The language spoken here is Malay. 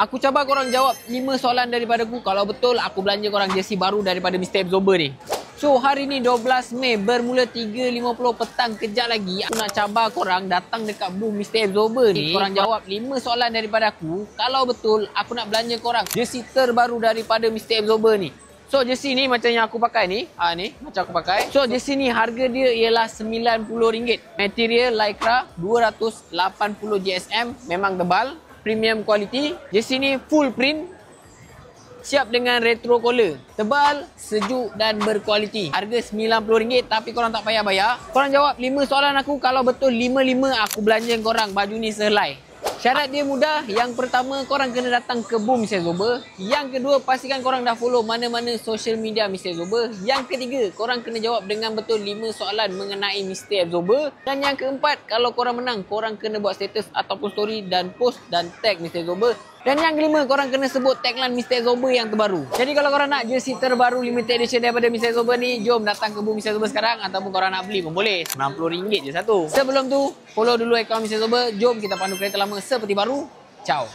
Aku cabar korang jawab 5 soalan daripada aku. Kalau betul, aku belanja korang jersey baru daripada Mr. Absorber ni. So, hari ni 12 Mei bermula 3.50 petang. Kejap lagi, aku nak cabar korang datang dekat booth Mr. Absorber ni. Korang jawab 5 soalan daripada aku. Kalau betul, aku nak belanja korang jersey terbaru daripada Mr. Absorber ni. So, jersey ni macam yang aku pakai ni. Ni, macam aku pakai. So, jersey ni harga dia ialah RM90. Material Lycra 280 GSM. Memang tebal. Premium quality. Jersey ni full print. Siap dengan retro collar. Tebal, sejuk dan berkualiti. Harga RM90 tapi korang tak payah bayar. Korang jawab 5 soalan aku. Kalau betul 5-5 aku belanja korang baju ni sehelai. Syarat dia mudah. Yang pertama, korang kena datang ke booth Mr. Absorber. Yang kedua, pastikan korang dah follow mana-mana social media Mr. Absorber. Yang ketiga, korang kena jawab dengan betul 5 soalan mengenai Mr. Absorber. Dan yang keempat, kalau korang menang, korang kena buat status ataupun story dan post dan tag Mr. Absorber. Dan yang kelima, korang kena sebut tagline Mr. Absorber yang terbaru. Jadi kalau korang nak jersey terbaru limited edition daripada Mr. Absorber ni, jom datang ke booth Mr. Absorber sekarang. Ataupun korang nak beli pun boleh. RM90 je satu. Sebelum tu, follow dulu akaun Mr. Absorber. Jom kita pandu kereta lama seperti baru. Ciao.